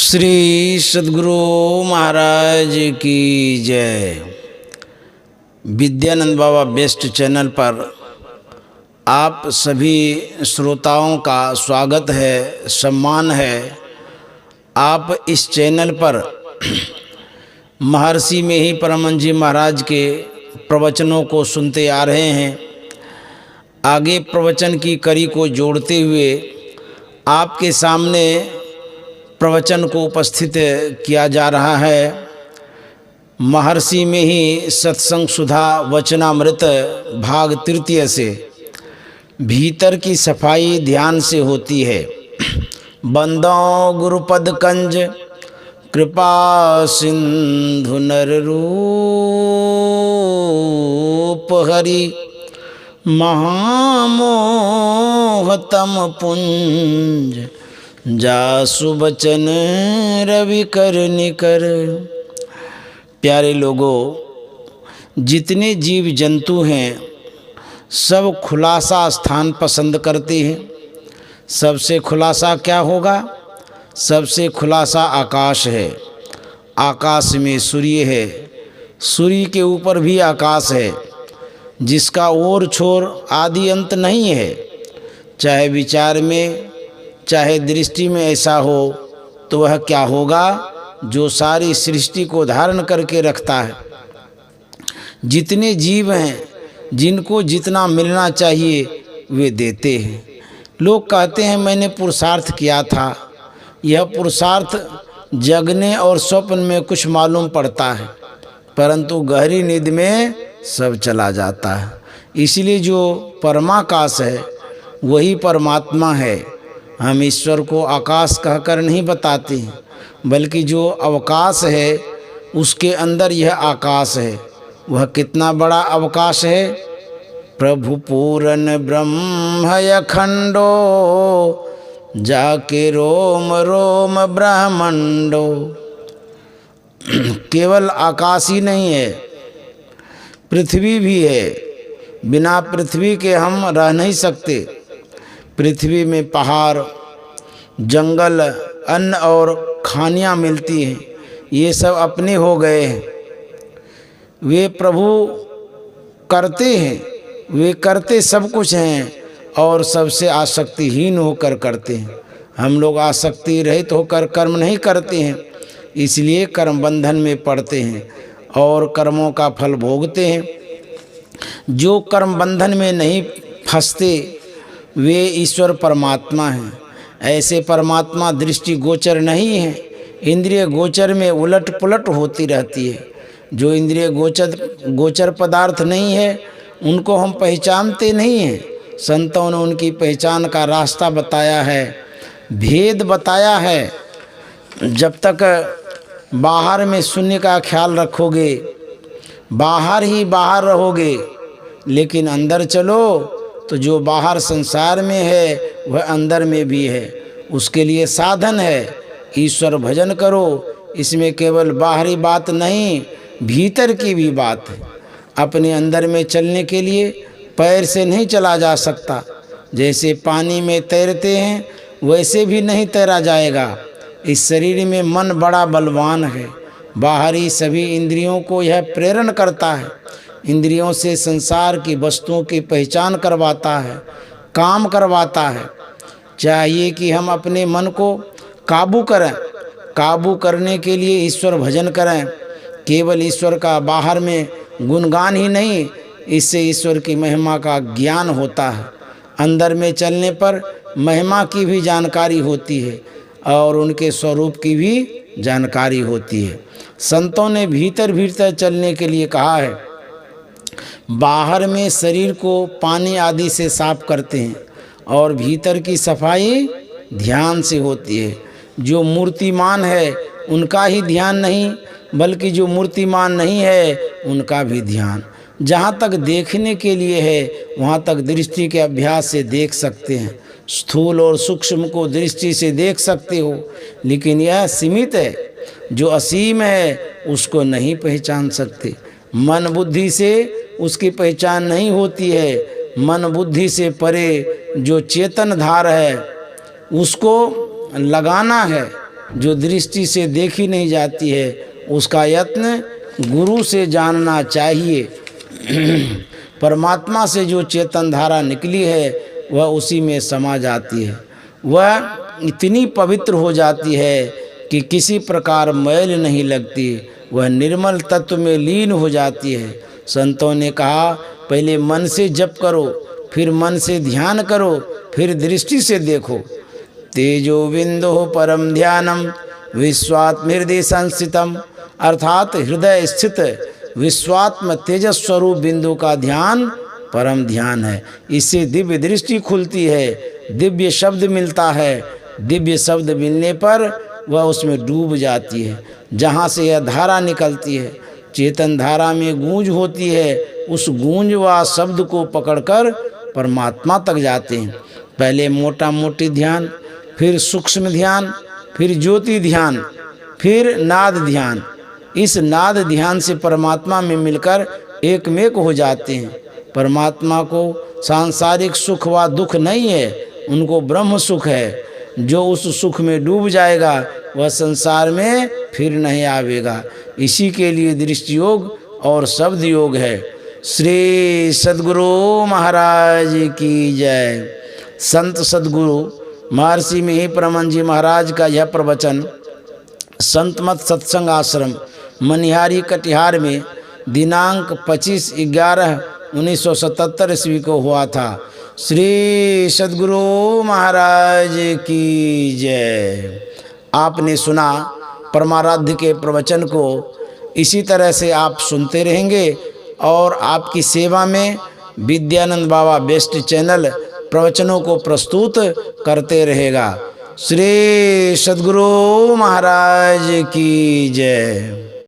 श्री सद्गुरु महाराज की जय। विद्यानंद बाबा best channel पर आप सभी श्रोताओं का स्वागत है, सम्मान है। आप इस चैनल पर महर्षि में ही परमहंस जी महाराज के प्रवचनों को सुनते आ रहे हैं। आगे प्रवचन की कड़ी को जोड़ते हुए आपके सामने प्रवचन को उपस्थित किया जा रहा है। महर्षि में ही सत्संग सुधा वचनामृत भाग तृतीय से भीतर की सफाई ध्यान से होती है। बंदों गुरुपद कंज कृपा सिंधु नर रूप हरि महामोहतम पुंज जासु बचन रवि कर निकर। प्यारे लोगों, जितने जीव जंतु हैं सब खुलासा स्थान पसंद करते हैं। सबसे खुलासा क्या होगा? सबसे खुलासा आकाश है। आकाश में सूर्य है, सूर्य के ऊपर भी आकाश है जिसका ओर छोर आदि अंत नहीं है। चाहे विचार में चाहे दृष्टि में ऐसा हो तो वह क्या होगा? जो सारी सृष्टि को धारण करके रखता है। जितने जीव हैं जिनको जितना मिलना चाहिए वे देते हैं। लोग कहते हैं मैंने पुरुषार्थ किया था। यह पुरुषार्थ जगने और स्वप्न में कुछ मालूम पड़ता है, परंतु गहरी नींद में सब चला जाता है। इसलिए जो परमाकाश है वही परमात्मा है। हम ईश्वर को आकाश कहकर नहीं बताते हैं, बल्कि जो अवकाश है उसके अंदर यह आकाश है। वह कितना बड़ा अवकाश है? प्रभु पूरन ब्रह्म अखंडो जाके रोम रोम ब्रह्मंडो। केवल आकाश ही नहीं है, पृथ्वी भी है। बिना पृथ्वी के हम रह नहीं सकते। पृथ्वी में पहाड़, जंगल, अन्न और खानियाँ मिलती हैं। ये सब अपने हो गए हैं। वे प्रभु करते हैं, वे करते सब कुछ हैं और सबसे आसक्तिहीन होकर करते हैं। हम लोग आसक्ति रहित होकर कर्म नहीं करते हैं, इसलिए कर्म बंधन में पड़ते हैं और कर्मों का फल भोगते हैं। जो कर्म बंधन में नहीं फंसते वे ईश्वर परमात्मा हैं। ऐसे परमात्मा दृष्टि गोचर नहीं है, इंद्रिय गोचर में उलट पुलट होती रहती है। जो इंद्रिय गोचर पदार्थ नहीं है उनको हम पहचानते नहीं हैं। संतों ने उनकी पहचान का रास्ता बताया है, भेद बताया है। जब तक बाहर में शून्य का ख्याल रखोगे, बाहर ही बाहर रहोगे, लेकिन अंदर चलो तो जो बाहर संसार में है वह अंदर में भी है। उसके लिए साधन है, ईश्वर भजन करो। इसमें केवल बाहरी बात नहीं, भीतर की भी बात है। अपने अंदर में चलने के लिए पैर से नहीं चला जा सकता। जैसे पानी में तैरते हैं वैसे भी नहीं तैरा जाएगा। इस शरीर में मन बड़ा बलवान है। बाहरी सभी इंद्रियों को यह प्रेरण करता है। इंद्रियों से संसार की वस्तुओं की पहचान करवाता है, काम करवाता है। चाहिए कि हम अपने मन को काबू करें। काबू करने के लिए ईश्वर भजन करें। केवल ईश्वर का बाहर में गुणगान ही नहीं, इससे ईश्वर की महिमा का ज्ञान होता है। अंदर में चलने पर महिमा की भी जानकारी होती है और उनके स्वरूप की भी जानकारी होती है। संतों ने भीतर भीतर चलने के लिए कहा है। बाहर में शरीर को पानी आदि से साफ करते हैं और भीतर की सफाई ध्यान से होती है। जो मूर्तिमान है उनका ही ध्यान नहीं, बल्कि जो मूर्तिमान नहीं है उनका भी ध्यान। जहाँ तक देखने के लिए है वहाँ तक दृष्टि के अभ्यास से देख सकते हैं। स्थूल और सूक्ष्म को दृष्टि से देख सकते हो, लेकिन यह सीमित है। जो असीम है उसको नहीं पहचान सकते। मन बुद्धि से उसकी पहचान नहीं होती है। मन बुद्धि से परे जो चेतन धार है उसको लगाना है, जो दृष्टि से देखी नहीं जाती है उसका यत्न गुरु से जानना चाहिए। परमात्मा से जो चेतन धारा निकली है वह उसी में समा जाती है। वह इतनी पवित्र हो जाती है कि किसी प्रकार मैल नहीं लगती, वह निर्मल तत्व में लीन हो जाती है। संतों ने कहा पहले मन से जप करो, फिर मन से ध्यान करो, फिर दृष्टि से देखो। तेजो बिंदु परम ध्यानम विश्वात्म हृदय संस्थितम, अर्थात हृदय स्थित विश्वात्म तेजस स्वरूप बिंदु का ध्यान परम ध्यान है। इससे दिव्य दृष्टि खुलती है, दिव्य शब्द मिलता है। दिव्य शब्द मिलने पर वह उसमें डूब जाती है। जहाँ से यह धारा निकलती है, चेतन धारा में गूंज होती है, उस गूंज व शब्द को पकड़कर परमात्मा तक जाते हैं। पहले मोटा मोटी ध्यान, फिर सूक्ष्म ध्यान, फिर ज्योति ध्यान, फिर नाद ध्यान। इस नाद ध्यान से परमात्मा में मिलकर एकमेक हो जाते हैं। परमात्मा को सांसारिक सुख व दुख नहीं है, उनको ब्रह्म सुख है। जो उस सुख में डूब जाएगा वह संसार में फिर नहीं आवेगा। इसी के लिए दृष्टि योग और शब्द योग है। श्री सद्गुरु महाराज की जय। संत सद्गुरु महर्षि मिहिर जी महाराज का यह प्रवचन संत मत सत्संग आश्रम मनिहारी कटिहार में दिनांक 25/11/1977 ईस्वी को हुआ था। श्री सद्गुरु महाराज की जय। आपने सुना परमाराध्य के प्रवचन को। इसी तरह से आप सुनते रहेंगे और आपकी सेवा में विद्यानंद बाबा बेस्ट चैनल प्रवचनों को प्रस्तुत करते रहेगा। श्री सद्गुरु महाराज की जय।